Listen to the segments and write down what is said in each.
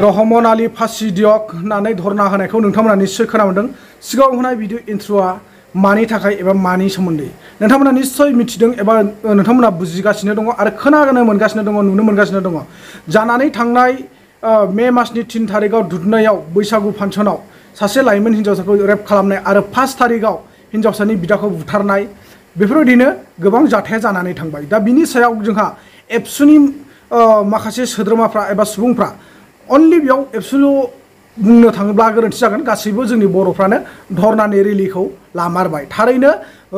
रहमान आली फासि दियक होननानै धरना होनायखौ नोंथांमोना निश्चय खोनामोनदों। सिगाङाव होनाय भिडिअ इन्ट्र'आ मानि थाखाय एबा मानि सोमोन्दै नोंथांमोना निश्चय मिथिदों एबा नोंथांमोना बुजिगासिनो दङ आरो खोनानो मोनगासिनो दङ, नुनो मोनगासिनो दङ। जानानै थांनाय मे मासनि 3 थारिखआव दुधनैआव बैसागु फांसनाव सासे लाइमोन हिन्जावसाखौ रेप खालामनाय आरो 5 थारिखआव हिन्जावसानि बिदाखौ बुथारनाय बेफोरबायदिनो गोबां जाथाया जानानै थांबाय। दा बिनि सायाव जोंहा एबसुनि माखासे सोद्रोमाफ्रा एबा सुबुंफ्रा अनलि बेयाव एबसुल' बुंनो थाङोब्ला गोरोन्थि जागोन, गासैबो जोंनि बर'फ्रानो धरनानि रेलिखौ लामारबाय। थारैनो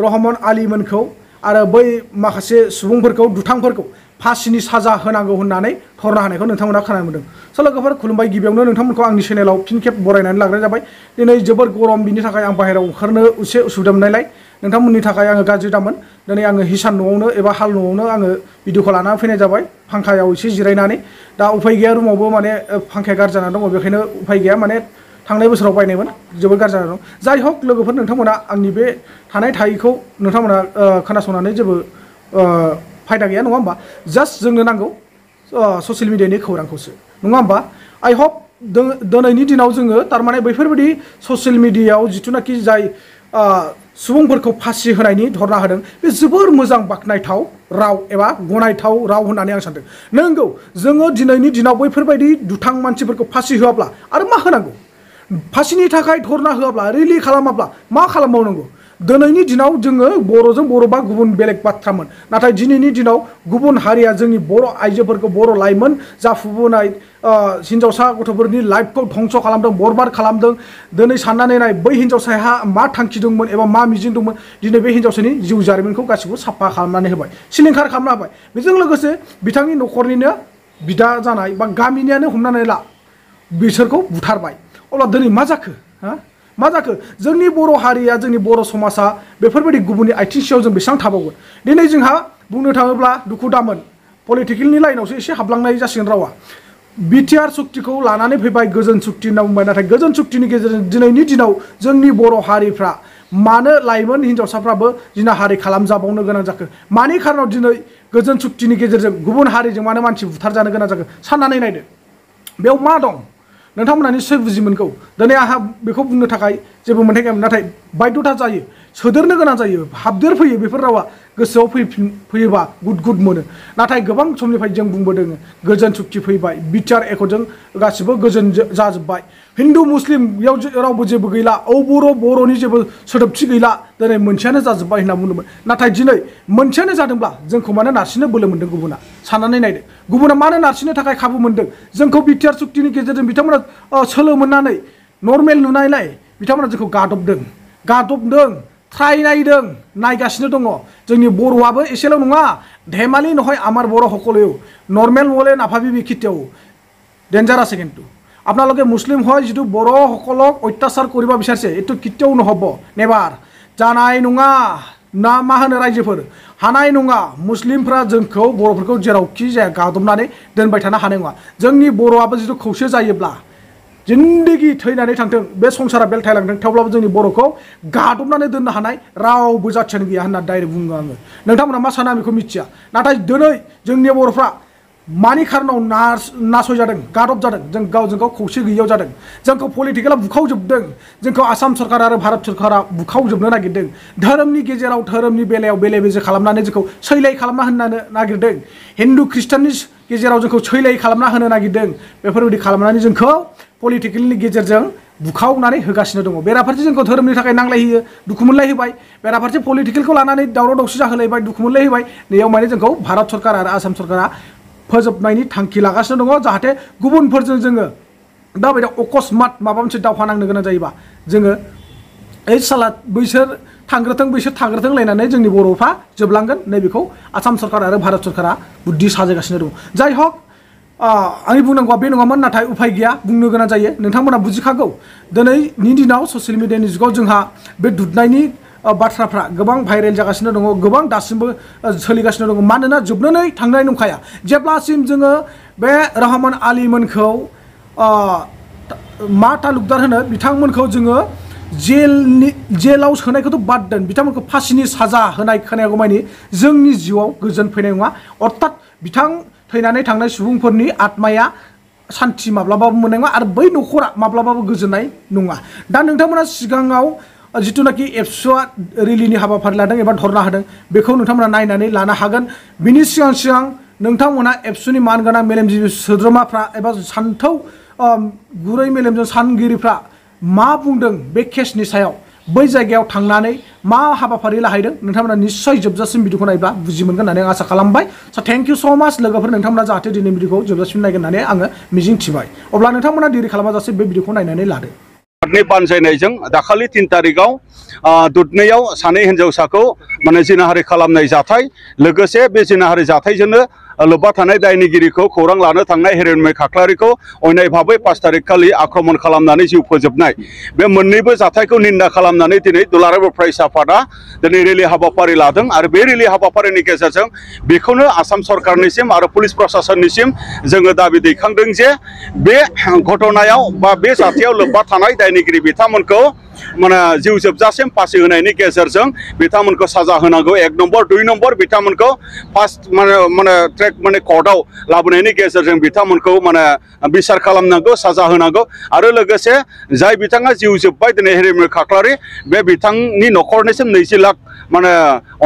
रहमान आलिमोनखौ आरो बै माखासे सुबुंफोरखौ दुथांफोरखौ फासिनि साजा होनांगौ होननानै धरना होनायखौ नोंथांमोना खोनानो मोनदों। लोगोफोर खुलुमबाय, गिबियावनो नोंथांमोनखौ आंनि चेनेलाव फिन खेब बरायनानै लाग्रोनाय जाबाय। दिनै जोबोर गरम, बिनि थाखाय आं बाहेरायाव ओंखारनो एसे उसुबिदा मोननायलाय नोंथांमोननि थाखाय आङो गाज्रि दामोन। दिनै आङो हिसान न'आवनो एबा हाल न'आवनो आङो भिडिअखौ लानानै फैनाय जाबाय, फांखायाव एसे जिरायनानै। दा उफाय गैया, रुमावबो माने फांखाया गाज्रि जानानै दङ, बेखायनो उफाय गैया, माने थांनाय बोसोराव बायनायमोन, जोबोर गाज्रि जानानै दं। जाय हक लोगोफोर, नोंथांमोना आंनि बे थानाय थायैखौ नोंथांमोना खोनासंनानै जेबो फायदा गैया, नङा होमबा? जास्ट जोंनो नांगौ ससियेल मिडियानि खौरांखौसो, नङा होमबा? आइ हप दिनैनि दिनाव जोङो थारमाने बैफोरबायदि ससियेल मिडियायाव जिथुनाखि जाय सुबुंफोरखौ फासि होनायनि धरना होदों, बे जोबोर मोजां बाख्नायथाव राव एबा गनायथाव राव होननानै आं सानदों। नंगौ, जोङो दिनैनि दिनाव बैफोरबायदि दुथां मानसिफोरखौ फासि होआब्ला आरो मा होनांगौ? फासिनि थाखाय धरना होआब्ला, रिलि खालामाब्ला मा खालामबावनांगौ? दिनैनि दिनाव जोङो बर'जों बर'बा गुबुन बेलेग बाथ्रामोन, नाथाय दिनैनि दिनाव गुबुन हारिया जोंनि बर' आइजोफोरखौ, बर' लाइमोन जाफुबोनाय हिन्जावसा गथ'फोरनि लाइफखौ धंस' खालामदों, बरबाद खालामदों। दिनै साननानै नाय, बै हिन्जावसाहा मा थांखि दंमोन एबा मा मिजिं दंमोन, दिनै बे हिन्जावसानि जिउ जारिमिनखौ गासिबो साफा खालामनानै होबाय, सिलिंखार खालामना होबाय। बेजों लोगोसे बिथांनि न'खरनिनो बिदा जानाय बा गामिनियानो हमनानै ला, बिसोरखौ बुथारबाय। अब्ला दिनै मा जाखो? मा जाखो? जोंनि बर' हारिया, जोंनि बर' समाजा बेफोरबायदि गुबुननि आथिं सिङाव जों बेसेबां थाबावगोन? दिनै जोंहा बुंनो थाङोब्ला दुखु दामोन, पलिटिकेलनि लाइनावसो एसे हाबलांनाय जासिगोन रावा। बिटिआर सुक्तिखौ लानानै फैबाय, गोजोन सुक्ति होनना बुंबाय, नाथाय गोजोन सुक्तिनि गेजेरजों दिनैनि दिनाव जोंनि बर' हारिफ्रा मानो लाइमोन हिन्जावसाफ्राबो जिनाहारि खालामजाबावनो गोनां जाखो? मानि खारनाव दिनै गोजोन सुक्तिनि गेजेरजों गुबुन हारिजों मानो मानसि बुथारजानो गोनां जाखो? साननानै नायदो, बेयाव मा दं? नोंथांमोना निश्चय बुजि मोनगौ। दिनै आंहा बेखौ बुंनो थाखाय जेबो मोन्थाय गैयामोन, नाथाय बायध'था जायो, सोदेरनो गोनां जायो, हाबदेर फैयो। बेफोर रावा गोसोआव फैयोबा गुद गुद मोनो। नाथाय गोबां समनिफ्राय जों बुंबोदों, गोजोन सुक्ति फैबाय, बिटिआर एकर्डजों गासिबो गोजोन जाजोब्बाय, हिन्दु मुस्लिम बेयाव रावबो जेबो गैला, बर'नि जेबो सोदोबथि गैला, दिनै मोनसेयानो जाजोब्बाय होनना बुंदोंमोन। नाथाय दिनै मोनसेयानो जादोंब्ला जोंखौ मानो नारसिननो बोलो मोन्दों गुबुना? साननानै नायदो, गुबुना मानो नारसिननो थाखाय खाबु मोन्दों? जोंखौ बिटिआर सुक्तिनि गेजेरजों बिथांमोना सोलो मोननानै नर्मेल नुनायलाय बिथांमोना जोंखौ गादबदों, ट्राय नायदों, नायगासिनो दङ। जोंनि बर'आबो एसेल' नङा, धेमालि নহয় আমাৰ বড়ো সকলেও নর্মেল বলে নাভাবিবি কেতিয়াও, ডেঞ্জাৰ আছে। কিন্তু আপোনালোকে মুছলিম হয় যিটো বড়োসকলক অত্যাচাৰ কৰিব বিচাৰিছে, এইটো কেতিয়াও নহ'ব, নেভাৰ জানাই নङা। ना मा होनो रायजोफोर, हानाय नङा। मुस्लिमफ्रा जोंखौ बर'फोरखौ जेरावखि जाया गादबनानै दोनबाय थानो हानाय नङा। जोंनि बर'आबो जिथु खौसे जायोब्ला जिन्दगि थैनानै थांथों, बे संसारा बेलथायलांथों, थेवब्लाबो जोंनि बर'खौ गादबनानै दोननो हानाय रावबो जाथियानो गैया होनना डाइरेक्ट बुङो आङो। नोंथांमोना मा साना बेखौ मिथिया, नाथाय दिनै जोंनि बर'फ्रा मानि खारनाव नासयजादों, गादब जादों? जों गावजों गाव खौसे गैयैयाव जादों। जोंखौ पलिटिकेला बुखावजोबदों, जोंखौ आसाम सरकार आरो भारत सरकारा बुखावजोबनो नागिरदों। धोरोमनि गेजेराव, धोरोमनि बेलायाव बेले बेजे खालामनानै जोंखौ सैलाय खालामना होनो नागिरदों। हिन्दु ख्रिस्टाननि गेजेराव जोंखौ सैलाय खालामना होनो नागिरदों। बेफोरबायदि खालामनानै जोंखौ पलिटिकेलनि गेजेरजों बुखावनानै होगासिनो दङ। बेराफारसे जोंखौ धोरोमनि थाखाय नांलायहोयो, दुखु मोनलायहोबाय। बेराफारसे पलिटिकेलखौ लानानै दावराव दावसि जाहोलायबाय, दुखु मोनलायहोबाय। नैयाव माने जोंखौ भारत सरकार आरो आसाम सरकारा फोजोबनायनि थांखि लागासिनो दङ, जाहाथे गुबुनफोरजों जोङो दाबायदि अकस्मात माबा मोनसे दावहा नांनो गोनां जायोबा जोङो ओइ साला बैसोर थांग्रोथों बैसोर थाग्रोथों लायनानै जोंनि बर'फ्रा जोबलांगोन, नैबेखौ आसाम सरकार आरो भारत सरकारा बुद्धि साजायगासिनो दङ। जाय हक, आंनि बुंनांगौआ बे नङामोन, नाथाय उफाय गैया, बुंनो गोनां जायो। नोंथांमोना बुजिखागौ, दिनैनि दिनाव ससियेल मिडियानि जुगाव जोंहा बे दुधनायनि बाथ्राफ्रा गोबां भाइरेल जागासिनो दङ, गोबां दासिमबो सोलिगासिनो दङ। मानोना जोबनानै थांनाय नंखाया। जेब्लासिम जोङो बे रहमान आलिमोनखौ मा तालुकदार होनो, बिथांमोनखौ जोङो जेलाव सोनायखौथ' बाद दोन बिथांमोनखौ फासिनि साजा होनाय खोनायागौमानि जोंनि जिउआव गोजोन फैनाय नङा अर्थात बिथां थैनानै थांनाय सुबुंफोरनि आत्माया सान्थि माब्लाबाबो मोननाय नङा आरो बै न'खरा माब्लाबाबो गोजोननाय नङा दा नोंथांमोना सिगाङाव जिथुनाखि एबसुआ रेलिनि हाबाफारि लादों एबा धरना होदों बेखौ नोंथांमोना नायनानै लानो हागोन बिनि सिगां नोंथांमोना एबसुनि मानगोनां मेलेमजिबि सोद्रोमाफ्रा एबा सान्थौ गुरै मेलेमजों सानगिरिफ्रा मा बुंदों बे केसनि सायाव बै जायगायाव थांनानै मा हाबाफारि लाहैदों नोंथांमोना निश्चय जोबजासिम भिडिअखौ नायब्ला बुजि मोनगोन होननानै आं आसा खालामबाय स' थेंक इउ स' माच लोगोफोर नोंथांमोना जाहाथे दिनै भिडिअखौ जोबजासिम नायगोन होननानै आङो मिजिं थिबाय अब्ला नोंथांमोना देरि खालामाजासे बे भिडिअखौ नायनानै लादो बानजायनायजों दाखालि 3 तारिखआव दुधनैयाव सानै हिनजावसाखौ माने जिनाहारि खालामनाय जाथाय लोगोसे बे जिनाहारि जाथायजोंनो लोब्बा थानाय दायनिगिरिखौ खौरां लानो थांनाय हिरण्मय खाख्लारिखौ अयनाय भाबै 5 तारिख खालि आक्रमण खालामनानै जिउ फोजोबनाय बे मोननैबो जाथायखौ निन्दा खालामनानै दिनै दुलाराय बर' फरायसा आफादा दिनै रेलि हाबाफारि लादों आरो बे रेलि हाबाफारिनि गेजेरजों बेखौनो आसाम सरकारनिसिम आरो पुलिस प्रशासननिसिम जोङो दाबि दैखांदों जे बे घटनायाव बा बे जाथायाव लोब्बा थानाय दायनिगिरि बिथांमोनखौ माने जिउ जोबजासिम फासि होनायनि गेजेरजों बिथांमोनखौ साजा होनांगौ 1 नम्बर 2 नम्बर बिथांमोनखौ फार्स्ट माने कर्टआव लाबोनायनि गेजेरजों बिथांमोनखौ माने बिसार खालामनांगौ साजा होनांगौ आरो लोगोसे जाय बिथाङा जिउ जोब्बाय दिनै हिरण्मय खाख्लारि बे बिथांनि न'खरनिसिम 20 लाख माने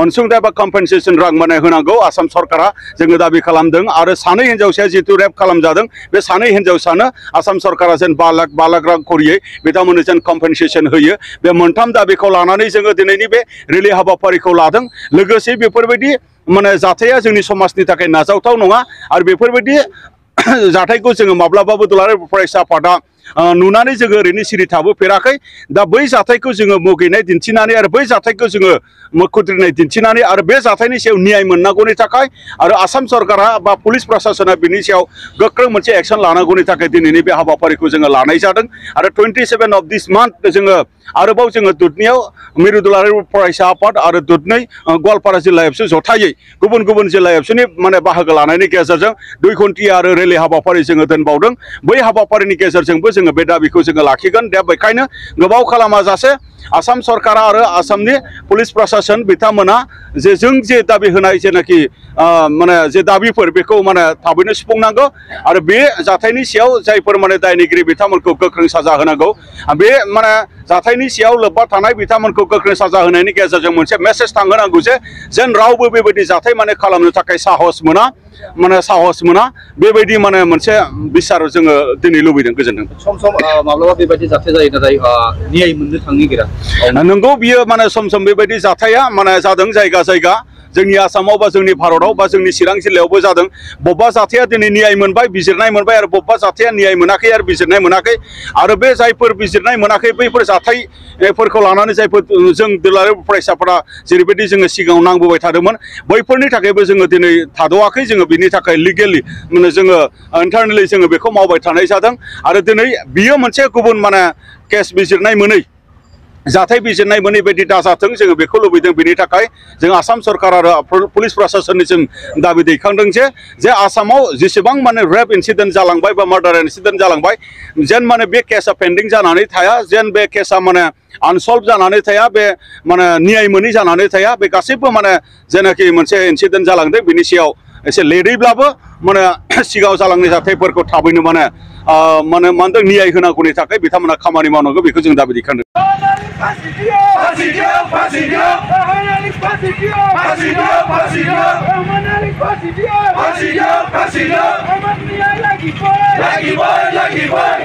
अनसुंथाइ बा कम्पेनसेसन रां माने होनांगौ आसाम सरकारा जोङो दाबि खालामदों आरो सानै हिनजावसाया जितु रेप खालामजादों बे सानै हिनजावसानो आसाम सरकारा जेन 5 लाख रां करियै बिथांमोननो जेन कम्पेनसेसन होयो बे मोनथाम दाबिखौ लानानै जोङो दिनैनि बे रेलि हाबाफारिखौ लादों लोगोसे बेफोरबायदि माने जाथाया जोंनि समाजनि थाखाय नाजावथाव नङा आरो बेफोरबायदि जाथायखौ जोङो माब्लाबाबो दुलाराय फरायसा आफादा नुनानै जोङो ओरैनो सिरि थाबोफेराखै दा बै जाथायखौ जोङो मुगैनाय दिन्थिनानै आरो बै जाथायखौ जोङो खुद्रिनाय दिन्थिनानै आरो बे जाथायनि सायाव न्याय मोननांगौनि थाखाय आरो आसाम सरकारा बा पुलिस प्रशासना बिनि सायाव गोख्रों मोनसे एक्सन लानांगौनि थाखाय दिनैनि बे हाबाफारिखौ जोङो लानाय जादों आरो 27 अफ दिस मान्थ जोङो आरोबाव जोङो दुधनैयाव मिरु दुलाराय फरायसा आफाद आरो दुधनै गवालपारा जिल्ला एबसु जथायै गुबुन गुबुन जिल्ला एबसुनि माने बाहागो लानायनि गेजेरजों 2 घन्टिया आरो रेलि हाबाफारि जोङो दोनबावदों बै हाबाफारिनि गेजेरजोंबो जोङो बे दाबिखौ जोङो लाखिगोन दा बेखायनो गोबाव खालामाजासे आसाम सरकारा आरो आसामनि पुलिस प्रशासन बिथांमोना जे जों जे दाबि होनाय जेनाखि माने जे दाबिफोर बेखौ माने थाबैनो सुफुंनांगौ आरो बे जाथायनि सायाव जायफोर माने दायनिगिरि बिथांमोनखौ गोख्रों साजा होनांगौ बे माने जाथायनि सायाव लोब्बा थानाय बिथांमोनखौ गोख्रों साजा होनायनि गेजेरजों मोनसे मेसेज थांहोनांगौ जे जेन रावबो बेबायदि जाथाय माने खालामनो थाखाय साहस मोना बेबायदि माने मोनसे बिसार जोङो दिनै लुबैदों गोजोनदों सम माब्लाबा बेबायदि जाथाय जायो नाथाय न्याय मोननो थांनो नंगौ बियो माने सम बेबायदि जाथाया माने जादों जायगा जायगा जोंनि आसामाव बा जोंनि भारताव बा जोंनि चिरां जिल्लायावबो जादों बबेबा जाथाया दिनै न्याय मोनबाय बिजिरनाय मोनबाय आरो बबेबा जाथाया न्याय मोनाखै आरो बिजिरनाय मोनाखै आरो बे जायफोर बिजिरनाय मोनाखै बैफोर जाथायफोरखौ लानानै जायफोर जों दुलाराय फरायसाफोरा जेरैबायदि जोङो सिगाङाव नांबोबाय थादोंमोन बैफोरनि थाखायबो जोङो दिनै थाद'वाखै जोङो बिनि थाखाय लिगेलि माने जोङो इन्टारनेलि जोङो बेखौ मावबाय थानाय जादों आरो दिनै बियो मोनसे गुबुन माने केस बिजिरनाय मोनै जाथाय बिजिरनाय मोनै बायदि दाजाथों जोङो बेखौ लुबैदों बिनि थाखाय जों आसाम सरकार आरो पुलिस प्रशासननिसिम दाबि दैखांदों जे आसामाव जेसेबां माने रेप इन्सिडेन्ट जालांबाय बा मार्डार इन्सिडेन्ट जालांबाय जेन माने बे केसा पेन्डिं जानानै थाया जेन बे केसा माने आनसल्भ जानानै थाया बे माने न्याय मोनै जानानै थाया बे गासैबो माने जेनाखि मोनसे इन्सिडेन्ट जालांदों बिनि सायाव एसे लेटैब्लाबो माने सिगाङाव जालांनाय जाथायफोरखौ थाबैनो माने मानदों न्याय होनांगौनि थाखाय बिथांमोना खामानि मावनांगौ बेखौ जों दाबि दैखांदों Lagi boy.